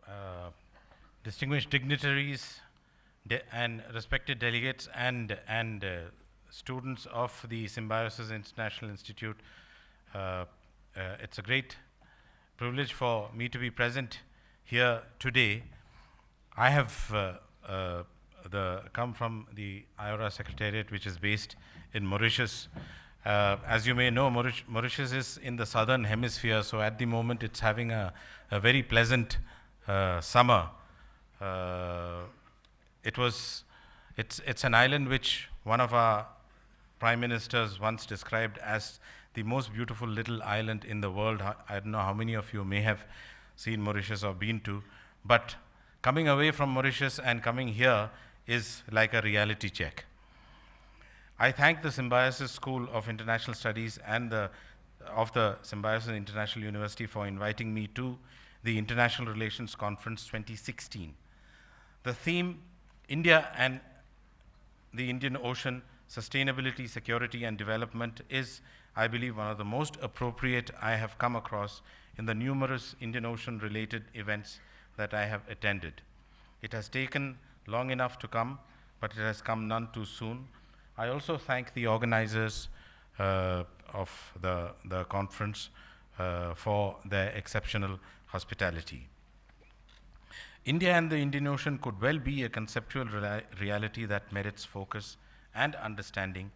uh, distinguished dignitaries and respected delegates and students of the Symbiosis International Institute. It's a great privilege for me to be present here today. I have come from the IRA Secretariat, which is based in Mauritius. As you may know, Mauritius is in the southern hemisphere, so at the moment it's having a very pleasant summer. It's an island which one of our prime ministers once described as the most beautiful little island in the world. I don't know how many of you may have seen Mauritius or been to, but coming away from Mauritius and coming here is like a reality check. I thank the Symbiosis School of International Studies and of the Symbiosis International University for inviting me to the International Relations Conference 2016. The theme, India and the Indian Ocean, Sustainability, Security and Development, is, I believe, one of the most appropriate I have come across in the numerous Indian Ocean related events that I have attended. It has taken long enough to come, but it has come none too soon. I also thank the organizers of the conference for their exceptional hospitality. India and the Indian Ocean could well be a conceptual reality that merits focus and understanding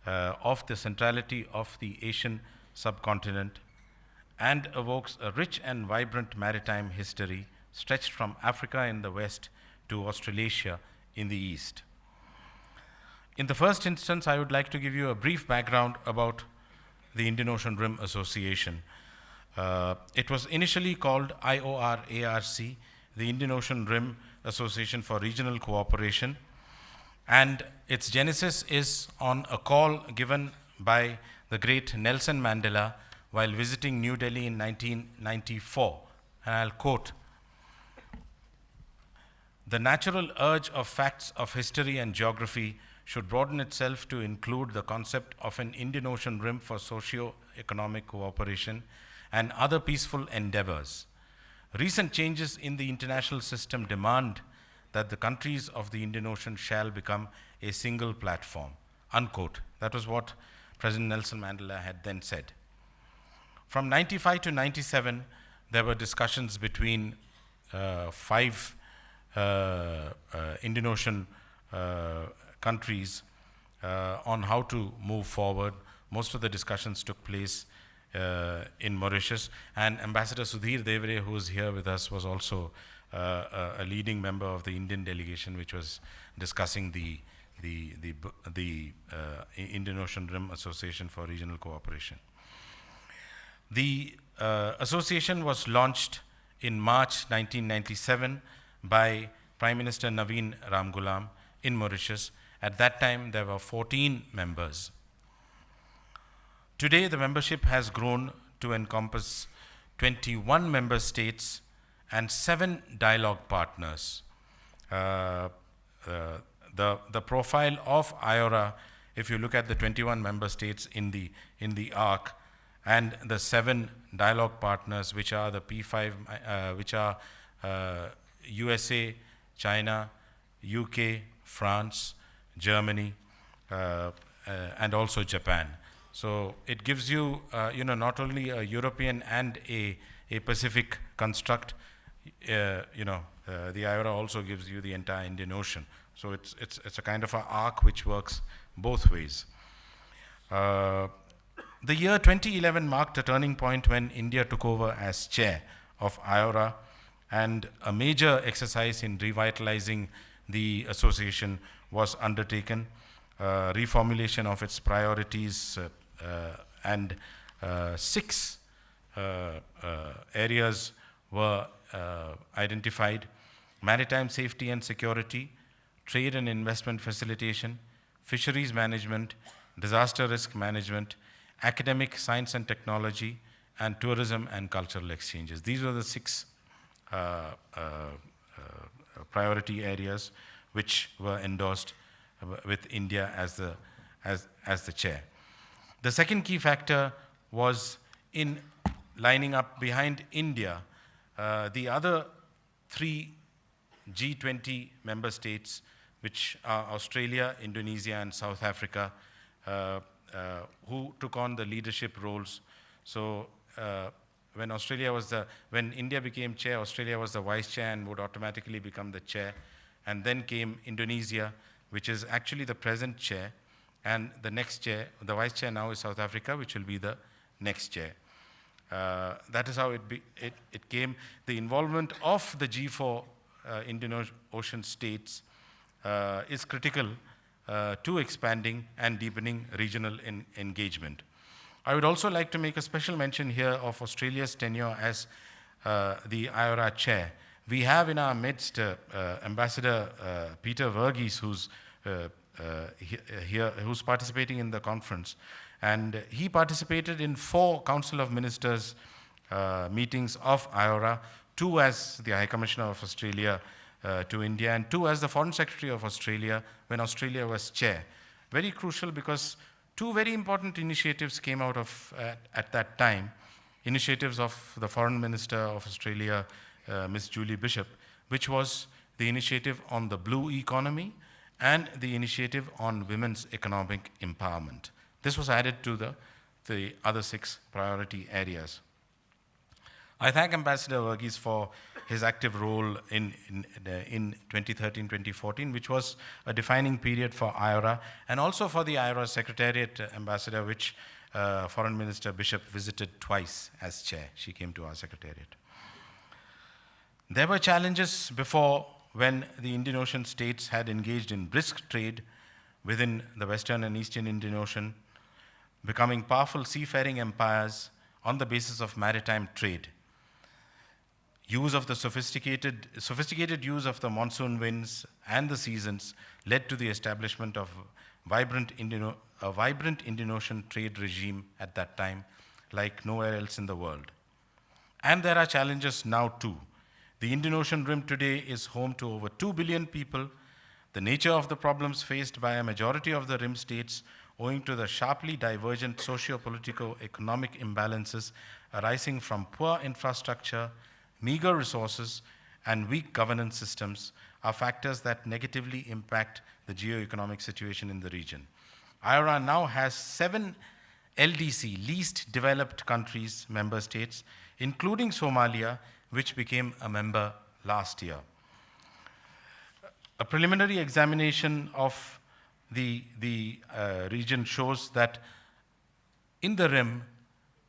of the centrality of the Asian subcontinent and evokes a rich and vibrant maritime history stretched from Africa in the west to Australasia in the east. In the first instance, I would like to give you a brief background about the Indian Ocean Rim Association. It was initially called IOR-ARC, the Indian Ocean Rim Association for Regional Cooperation, and its genesis is on a call given by the great Nelson Mandela while visiting New Delhi in 1994, and I'll quote, "The natural urge of facts of history and geography should broaden itself to include the concept of an Indian Ocean rim for socio-economic cooperation and other peaceful endeavors. Recent changes in the international system demand that the countries of the Indian Ocean shall become a single platform," unquote. That was what President Nelson Mandela had then said. From 95 to 97, there were discussions between five Indian Ocean countries on how to move forward. Most of the discussions took place in Mauritius, and Ambassador Sudhir Devre, who is here with us, was also a leading member of the Indian delegation, which was discussing the Indian Ocean Rim Association for Regional Cooperation. The association was launched in March 1997 by Prime Minister Naveen Ramgoolam in Mauritius. At that time, there were 14 members. Today, the membership has grown to encompass 21 member states and 7 dialogue partners. The profile of IORA, if you look at the 21 member states in the ARC and the 7 dialogue partners, which are the P5, which are USA, China, UK, France, Germany, and also Japan. So it gives you, not only a European and a Pacific construct. The IORA also gives you the entire Indian Ocean. So it's a kind of an arc which works both ways. The year 2011 marked a turning point when India took over as chair of IORA, and a major exercise in revitalizing the association was undertaken. Reformulation of its priorities and 6 areas were identified: maritime safety and security, trade and investment facilitation, fisheries management, disaster risk management, academic science and technology, and tourism and cultural exchanges. These were the 6 priority areas which were endorsed with India as the chair. The second key factor was in lining up behind India. The other three G20 member states, which are Australia, Indonesia, and South Africa, who took on the leadership roles. So when India became chair, Australia was the vice chair and would automatically become the chair. And then came Indonesia, which is actually the present chair. And the next chair, the vice chair now is South Africa, which will be the next chair. That is how it came. The involvement of the G4 Indian Ocean states is critical to expanding and deepening regional engagement. I would also like to make a special mention here of Australia's tenure as the IORA chair. We have in our midst Ambassador Peter Verghese, who's here, who's participating in the conference. And he participated in 4 Council of Ministers meetings of IORA, 2 as the High Commissioner of Australia to India, and 2 as the Foreign Secretary of Australia when Australia was chair. Very crucial because 2 very important initiatives came out of at that time. Initiatives of the Foreign Minister of Australia, Ms. Julie Bishop, which was the initiative on the blue economy and the initiative on women's economic empowerment. This was added to the other 6 priority areas. I thank Ambassador Verghese for his active role in 2013-2014, which was a defining period for IORA, and also for the IORA Secretariat, Ambassador, which Foreign Minister Bishop visited twice as chair. She came to our Secretariat. There were challenges before when the Indian Ocean states had engaged in brisk trade within the Western and Eastern Indian Ocean, becoming powerful seafaring empires on the basis of maritime trade. Use of the sophisticated use of the monsoon winds and the seasons led to the establishment of a vibrant Indian Ocean trade regime at that time, like nowhere else in the world. And there are challenges now too. The Indian Ocean rim today is home to over 2 billion people. The nature of the problems faced by a majority of the rim states, owing to the sharply divergent socio-political economic imbalances arising from poor infrastructure, meager resources, and weak governance systems, are factors that negatively impact the geo-economic situation in the region. IORA now has 7 LDC, least developed countries, member states, including Somalia, which became a member last year. A preliminary examination of the region shows that in the rim,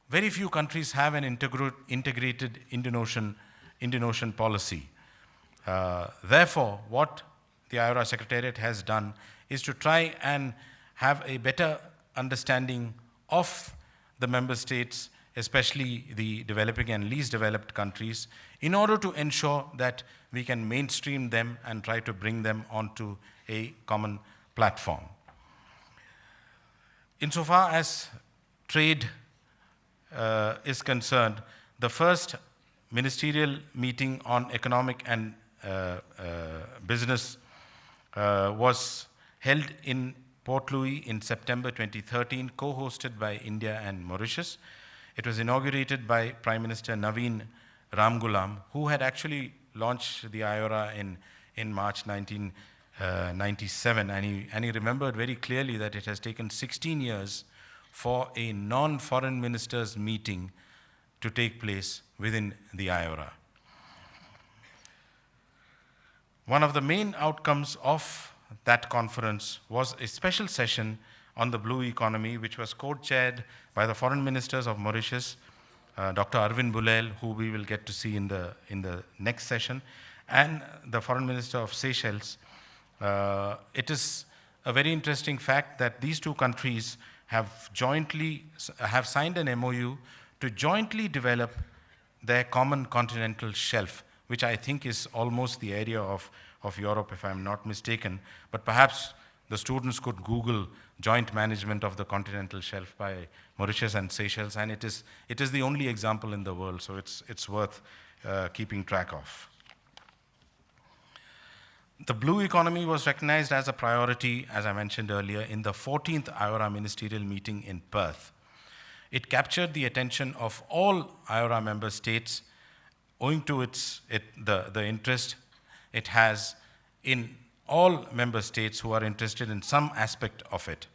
very few countries have an integrated Indian Ocean policy. Therefore, what the IORA Secretariat has done is to try and have a better understanding of the member states, especially the developing and least developed countries, in order to ensure that we can mainstream them and try to bring them onto a common platform. Insofar as trade is concerned, the first ministerial meeting on economic and business was held in Port Louis in September 2013, co-hosted by India and Mauritius. It was inaugurated by Prime Minister Naveen Ramgoolam, who had actually launched the IORA in March 1997, and he remembered very clearly that it has taken 16 years for a non-foreign ministers meeting to take place within the IORA. One of the main outcomes of that conference was a special session on the blue economy, which was co-chaired by the foreign ministers of Mauritius, Dr. Arvind Bulel, who we will get to see in the next session, and the foreign minister of Seychelles. It is a very interesting fact that these 2 countries have signed an MOU to jointly develop their common continental shelf, which I think is almost the area of Europe, if I'm not mistaken. But perhaps the students could Google joint management of the continental shelf by Mauritius and Seychelles, and it is the only example in the world, so it's worth keeping track of. The blue economy was recognized as a priority, as I mentioned earlier, in the 14th IORA ministerial meeting in Perth. It captured the attention of all IORA member states owing to the interest it has in all member states who are interested in some aspect of it.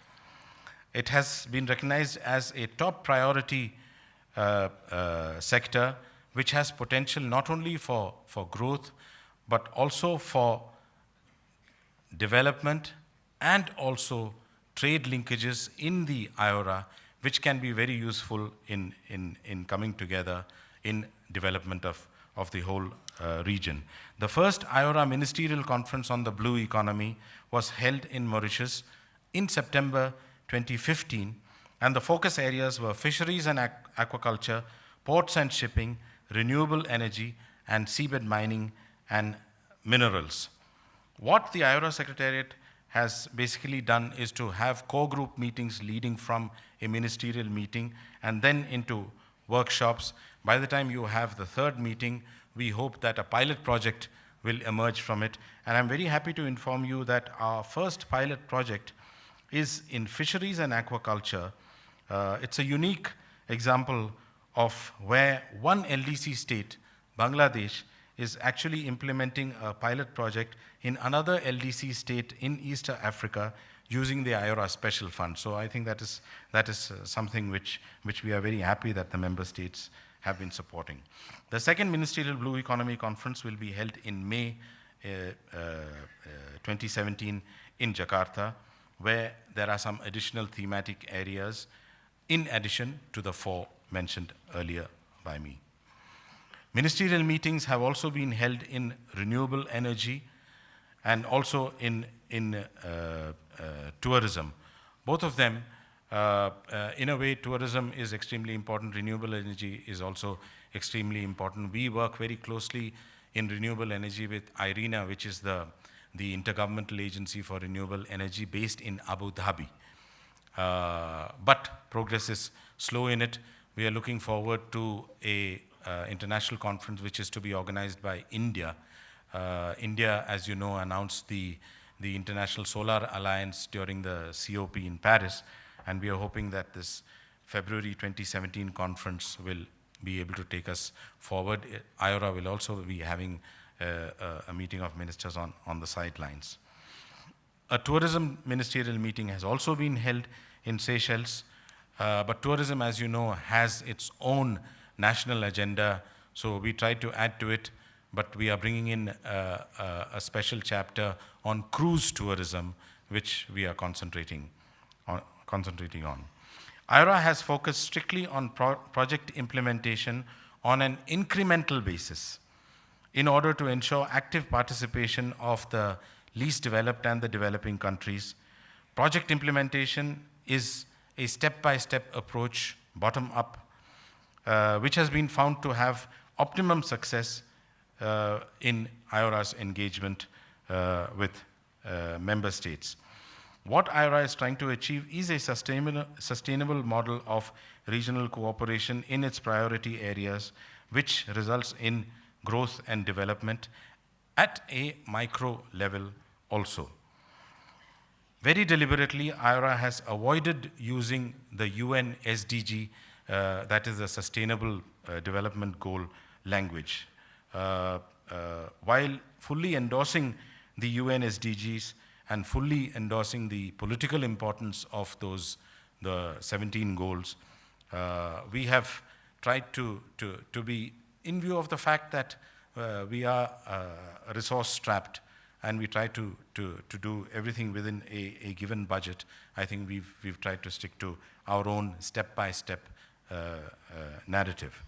It has been recognized as a top priority sector, which has potential not only for growth, but also for development and also trade linkages in the IORA, which can be very useful in coming together in development of the whole region. The first IORA Ministerial Conference on the Blue Economy was held in Mauritius in September 2015, and the focus areas were fisheries and aquaculture, ports and shipping, renewable energy, and seabed mining and minerals. What the IORA Secretariat has basically done is to have core group meetings leading from a ministerial meeting and then into workshops. By the time you have the third meeting, we hope that a pilot project will emerge from it. And I'm very happy to inform you that our first pilot project is in fisheries and aquaculture. It's a unique example of where one LDC state, Bangladesh, is actually implementing a pilot project in another LDC state in East Africa using the IORA Special Fund. So I think that is something which we are very happy that the member states have been supporting. The second Ministerial Blue Economy Conference will be held in May 2017 in Jakarta, where there are some additional thematic areas in addition to the 4 mentioned earlier by me. Ministerial meetings have also been held in renewable energy and also in tourism. Both of them, in a way, tourism is extremely important. Renewable energy is also extremely important. We work very closely in renewable energy with IRENA, which is the Intergovernmental Agency for Renewable Energy based in Abu Dhabi. But progress is slow in it. We are looking forward to a international conference which is to be organized by India. India, as you know, announced the International Solar Alliance during the COP in Paris, and we are hoping that this February 2017 conference will be able to take us forward. IORA will also be having a meeting of ministers on the sidelines. A tourism ministerial meeting has also been held in Seychelles, but tourism, as you know, has its own national agenda, so we try to add to it, but we are bringing in a special chapter on cruise tourism, which we are concentrating on. IORA has focused strictly on project implementation on an incremental basis in order to ensure active participation of the least developed and the developing countries. Project implementation is a step-by-step approach, bottom-up, which has been found to have optimum success in IORA's engagement with member states. What IORA is trying to achieve is a sustainable model of regional cooperation in its priority areas, which results in growth and development at a micro level also. Very deliberately, IORA has avoided using the UN SDG, that is the Sustainable Development Goal language. While fully endorsing the UN SDGs and fully endorsing the political importance of the 17 goals, we have tried to be, in view of the fact that we are resource strapped and we try to do everything within a given budget. I think we've tried to stick to our own step-by-step narrative.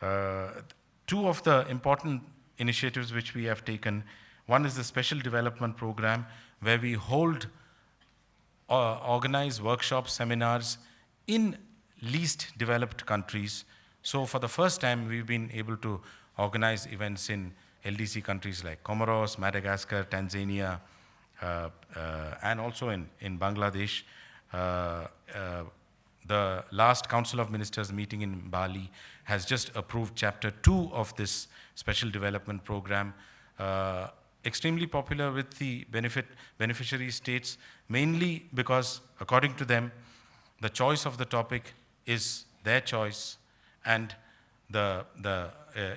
2 of the important initiatives which we have taken, one is the Special Development Program, where we organize workshops, seminars in least developed countries. So for the first time, we've been able to organize events in LDC countries like Comoros, Madagascar, Tanzania, and also in Bangladesh. The last Council of Ministers meeting in Bali has just approved Chapter 2 of this Special Development Program. Extremely popular with the beneficiary states, mainly because, according to them, the choice of the topic is their choice, and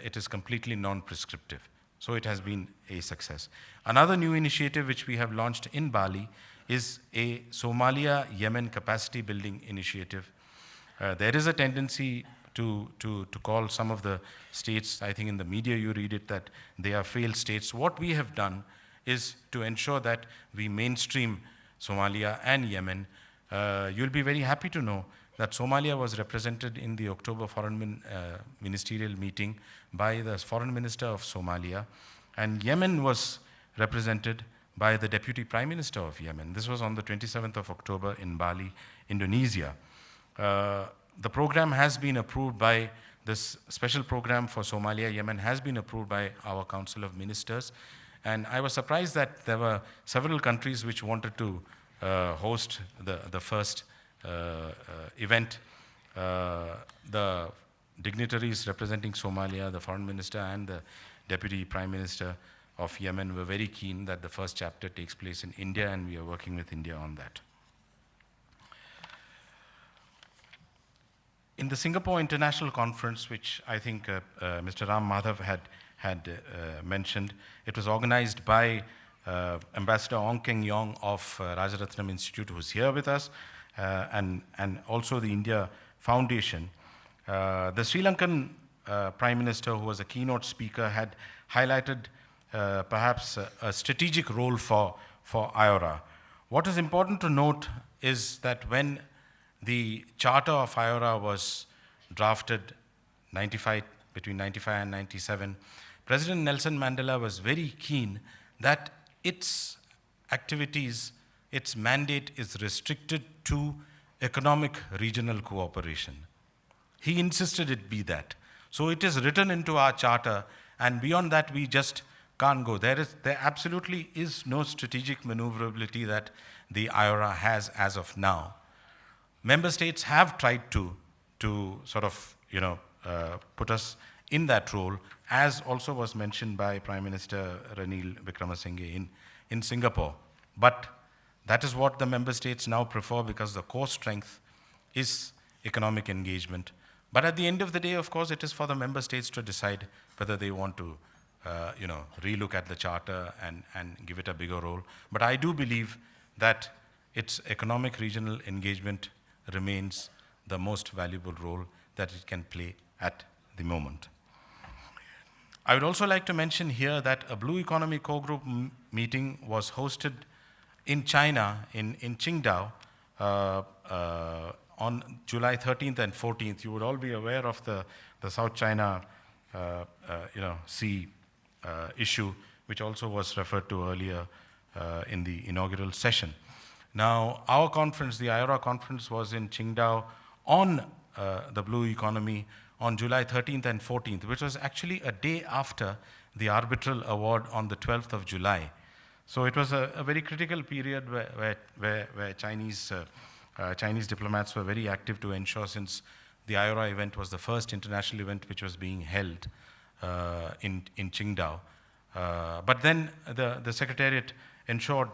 it is completely non-prescriptive. So it has been a success. Another new initiative which we have launched in Bali is a Somalia-Yemen capacity building initiative. There is a tendency to call some of the states, I think in the media you read it, that they are failed states. What we have done is to ensure that we mainstream Somalia and Yemen. You'll be very happy to know that Somalia was represented in the October Foreign Ministerial meeting by the Foreign Minister of Somalia, and Yemen was represented by the Deputy Prime Minister of Yemen. This was on the 27th of October in Bali, Indonesia. The program has been approved by, this special program for Somalia, Yemen has been approved by our Council of Ministers. And I was surprised that there were several countries which wanted to host the first event. The dignitaries representing Somalia, the Foreign Minister and the Deputy Prime Minister of Yemen were very keen that the first chapter takes place in India, and we are working with India on that. In the Singapore International Conference, which I think Mr. Ram Madhav had mentioned, it was organized by Ambassador Ong Keng Yong of Rajaratnam Institute, who's here with us, and also the India Foundation. The Sri Lankan Prime Minister, who was a keynote speaker, had highlighted perhaps a strategic role for IORA. What is important to note is that when the Charter of IORA was drafted between 95 and 97, President Nelson Mandela was very keen that its activities, its mandate is restricted to economic regional cooperation. He insisted it be that. So it is written into our charter, and beyond that we just can't go. There absolutely is no strategic maneuverability that the IORA has as of now. Member states have tried to sort of, put us in that role, as also was mentioned by Prime Minister Ranil Wickremesinghe in Singapore. But that is what the member states now prefer, because the core strength is economic engagement. But at the end of the day, of course, it is for the member states to decide whether they want to, relook at the charter and give it a bigger role. But I do believe that its economic regional engagement remains the most valuable role that it can play at the moment. I would also like to mention here that a Blue Economy Core Group meeting was hosted in China, in Qingdao, on July 13th and 14th. You would all be aware of the South China Sea issue, which also was referred to earlier in the inaugural session. Now, our conference, the IORA conference, was in Qingdao on the Blue Economy on July 13th and 14th, which was actually a day after the arbitral award on the 12th of July. So it was a very critical period where Chinese diplomats were very active to ensure, since the IORA event was the first international event which was being held in Qingdao. But then the Secretariat ensured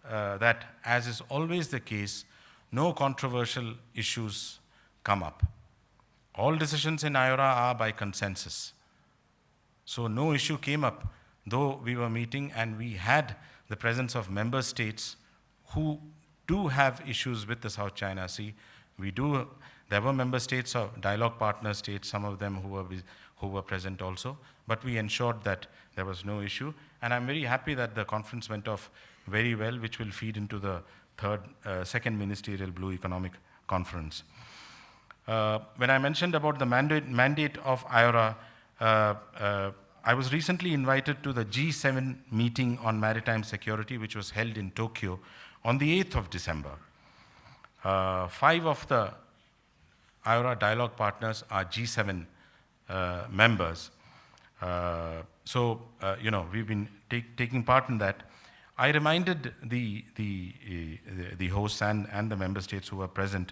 that, as is always the case, no controversial issues come up. All decisions in IORA are by consensus. So no issue came up, though we were meeting and we had the presence of member states who do have issues with the South China Sea. There were member states or dialogue partner states, some of them who were present also, but we ensured that there was no issue. And I'm very happy that the conference went off very well, which will feed into the second ministerial Blue Economic Conference. When I mentioned about the mandate of IORA, I was recently invited to the G7 meeting on maritime security, which was held in Tokyo on the 8th of December. 5 of the IORA dialogue partners are G7 members. We've been taking part in that. I reminded the hosts and the member states who were present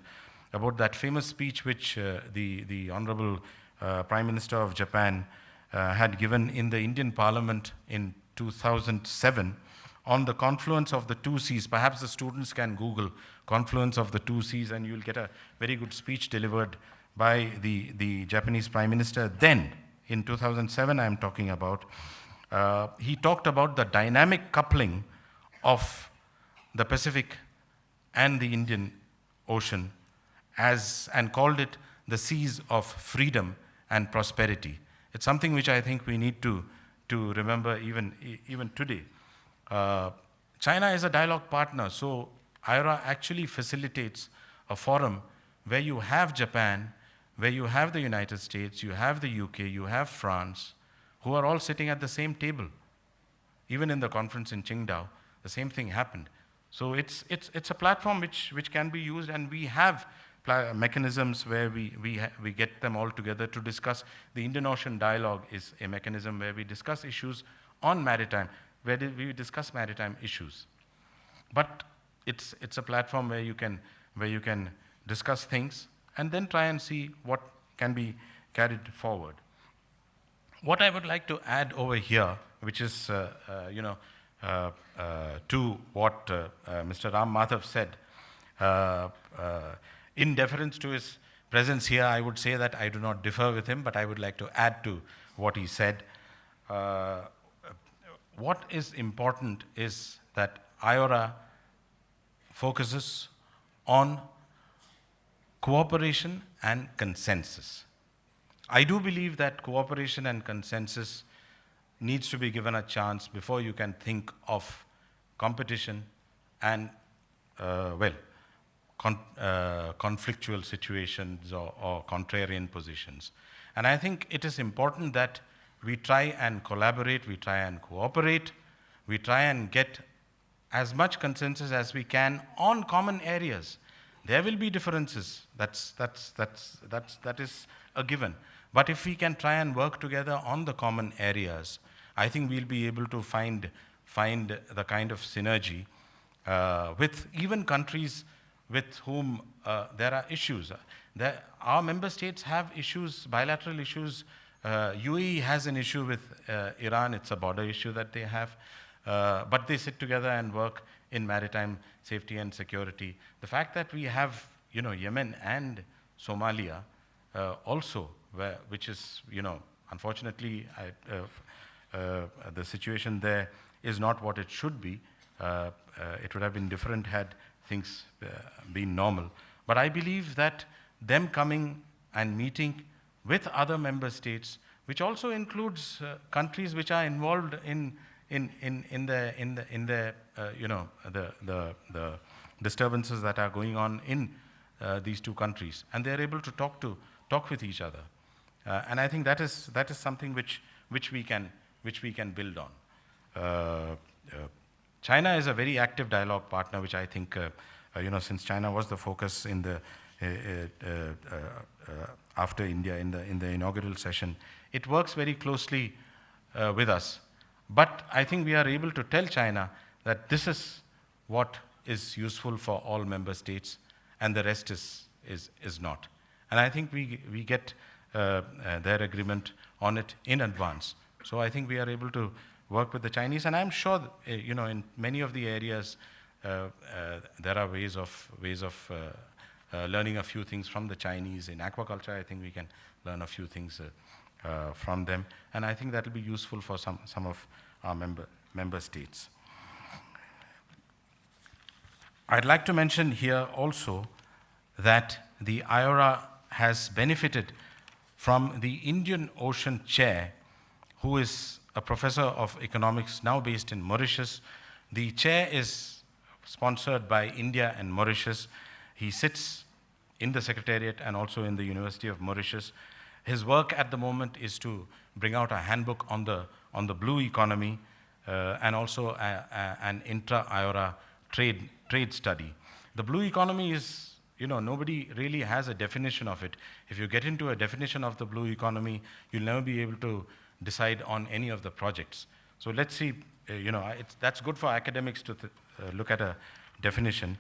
about that famous speech which the Honorable Prime Minister of Japan had given in the Indian Parliament in 2007 on the confluence of the two seas. Perhaps the students can Google confluence of the two seas and you'll get a very good speech delivered by the Japanese Prime Minister then in 2007 I'm talking about, he talked about the dynamic coupling of the Pacific and the Indian Ocean and called it the seas of freedom and prosperity. It's something which I think we need to remember even today. China is a dialogue partner, so IRA actually facilitates a forum where you have Japan, where you have the United States, you have the UK, you have France, who are all sitting at the same table. Even in the conference in Qingdao, the same thing happened. So it's a platform which can be used, and we have mechanisms where we get them all together to discuss. The Indian Ocean Dialogue is a mechanism where we discuss issues on maritime, where we discuss maritime issues. But it's a platform where you can discuss things and then try and see what can be carried forward. What I would like to add over here, which is to what Mr. Ram Madhav said, in deference to his presence here, I would say that I do not differ with him, but I would like to add to what he said. What is important is that IORA focuses on cooperation and consensus. I do believe that cooperation and consensus needs to be given a chance before you can think of competition and, conflictual situations or contrarian positions. And I think it is important that we try and collaborate, we try and cooperate, we try and get as much consensus as we can on common areas. There will be differences, that is a given. But if we can try and work together on the common areas, I think we'll be able to find the kind of synergy with even countries with whom there are issues. Our member states have issues, bilateral issues. UAE has an issue with Iran. It's a border issue that they have. But they sit together and work in maritime safety and security. The fact that we have, Yemen and Somalia also, which is, unfortunately, the situation there is not what it should be. It would have been different had things been normal. But I believe that them coming and meeting with other member states, which also includes countries which are involved in the disturbances that are going on in these two countries, and they're able to talk with each other, and I think that is something which we can build on. China is a very active dialogue partner, which I think since China was the focus in the after India in the inaugural session, it works very closely with us. But I think we are able to tell China that this is what is useful for all member states, and the rest is not. And I think we get their agreement on it in advance. So I think we are able to work with the Chinese, and I'm sure in many of the areas there are ways of learning a few things from the Chinese. In aquaculture, I think we can learn a few things from them, and I think that will be useful for some of our member states. I'd like to mention here also that the IORA has benefited from the Indian Ocean Chair, who is a professor of economics now based in Mauritius. The chair is sponsored by India and Mauritius. He sits in the Secretariat and also in the University of Mauritius. His work at the moment is to bring out a handbook on the blue economy and also an intra-IORA trade study. The blue economy is, nobody really has a definition of it. If you get into a definition of the blue economy, you'll never be able to decide on any of the projects. So let's see, that's good for academics to look at a definition,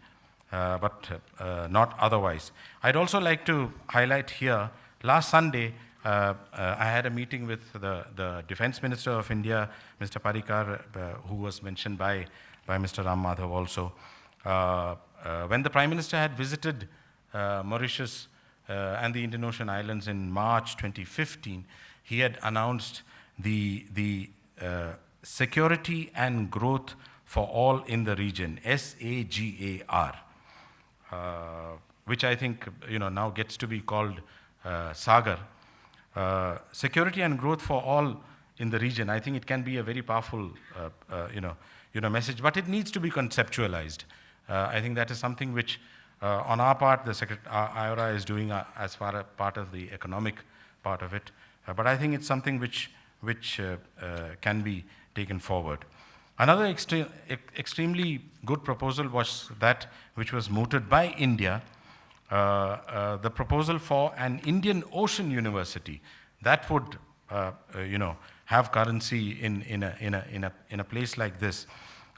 but not otherwise. I'd also like to highlight here, last Sunday, I had a meeting with the Defense Minister of India, Mr. Parikar, who was mentioned by Mr. Ram Madhav also. When the Prime Minister had visited Mauritius and the Indian Ocean Islands in March 2015, he had announced the Security and Growth for All in the Region, SAGAR, which I think now gets to be called SAGAR. Security and growth for all in the region. I think it can be a very powerful message, but it needs to be conceptualized. I think that is something which, on our part, IRA is doing as far as part of the economic part of it. But I think it's something which can be taken forward. Another extremely good proposal was that which was mooted by India, the proposal for an Indian Ocean University that would, have currency in a place like this.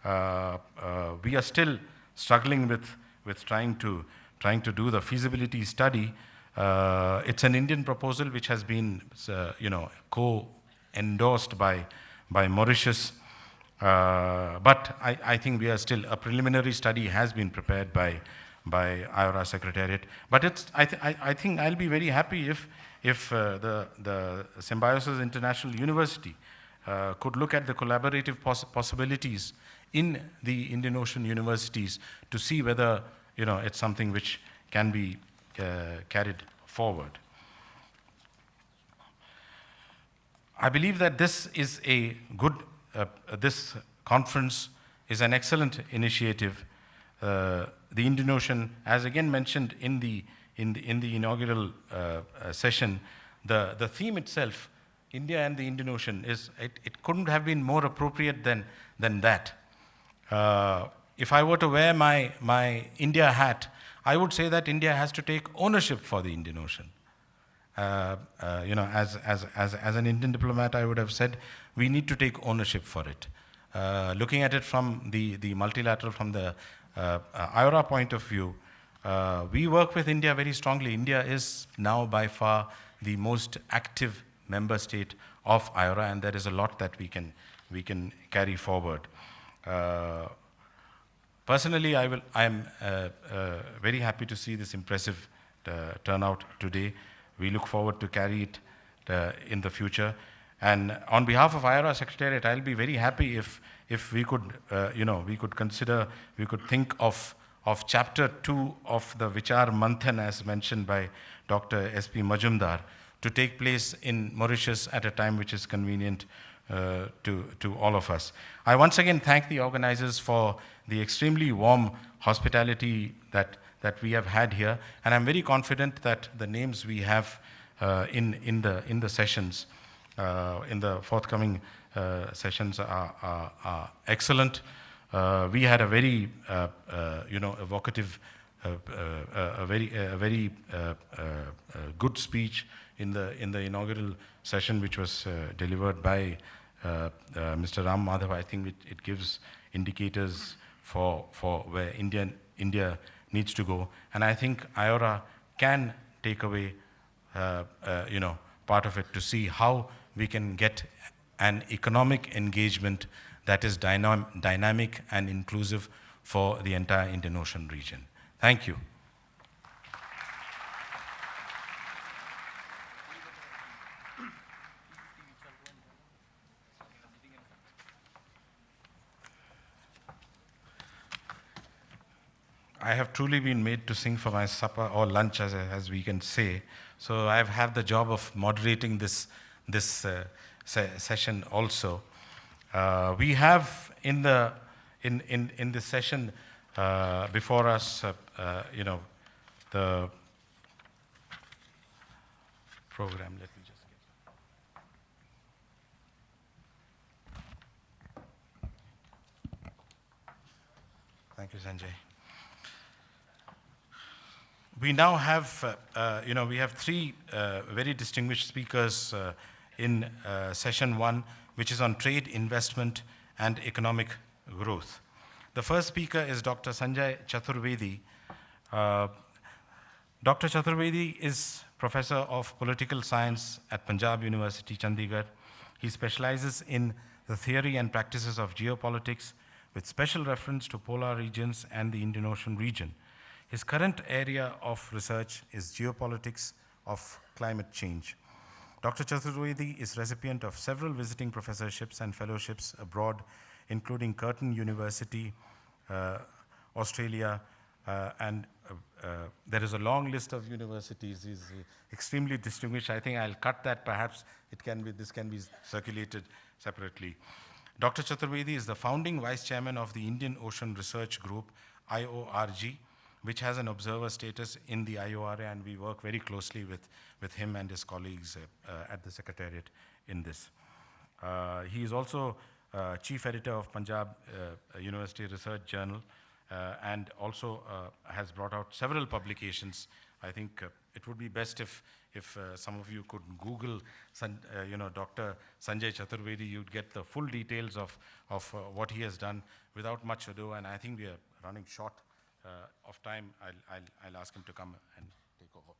We are still struggling with trying to do the feasibility study. It's an Indian proposal which has been, co-endorsed by Mauritius. But I think we are still, a preliminary study has been prepared by IRA Secretariat. But I think I'll be very happy if the Symbiosis International University could look at the collaborative possibilities in the Indian Ocean universities to see whether it's something which can be carried forward. I believe that this is a good, this conference is an excellent initiative. The Indian Ocean, as again mentioned in the inaugural session, the theme itself, India and the Indian Ocean, it couldn't have been more appropriate than that. If I were to wear my India hat, I would say that India has to take ownership for the Indian Ocean. As an Indian diplomat, I would have said we need to take ownership for it. Looking at it from the multilateral, from the IRA point of view, we work with India very strongly. India is now by far the most active member state of IRA, and there is a lot that we can carry forward. Personally, I am very happy to see this impressive turnout today. We look forward to carry it in the future. And on behalf of IRA Secretariat, I'll be very happy if we could, we could consider, we could think of chapter 2 of the Vichar Manthan, as mentioned by Dr. S.P. Majumdar, to take place in Mauritius at a time which is convenient to all of us. I once again thank the organizers for the extremely warm hospitality that we have had here, and I'm very confident that the names we have in the sessions, in the forthcoming sessions are excellent. We had a very evocative, a very good speech in the inaugural session, which was delivered by Mr. Ram Madhav. I think it gives indicators for where India needs to go, and I think IORA can take away part of it to see how we can get an economic engagement that is dynamic and inclusive for the entire Indian Ocean region. Thank you. I have truly been made to sing for my supper or lunch, as we can say. So I've had the job of moderating this session also. We have in this session before us, the program. Let me just get. Thank you, Sanjay. We now have, we have three very distinguished speakers in session 1, which is on trade, investment, and economic growth. The first speaker is Dr. Sanjay Chaturvedi. Dr. Chaturvedi is Professor of Political Science at Punjab University, Chandigarh. He specializes in the theory and practices of geopolitics with special reference to polar regions and the Indian Ocean region. His current area of research is geopolitics of climate change. Dr. Chaturvedi is recipient of several visiting professorships and fellowships abroad, including Curtin University, Australia, and there is a long list of universities. He's extremely distinguished. I think I'll cut that. Perhaps this can be circulated separately. Dr. Chaturvedi is the founding vice chairman of the Indian Ocean Research Group, IORG, which has an observer status in the IORA, and we work very closely with him and his colleagues at the Secretariat in this. He is also chief editor of Punjab University Research Journal, and also has brought out several publications. I think it would be best if some of you could Google Dr. Sanjay Chaturvedi. You'd get the full details of what he has done without much ado, and I think we are running short of time. I'll ask him to come and take over.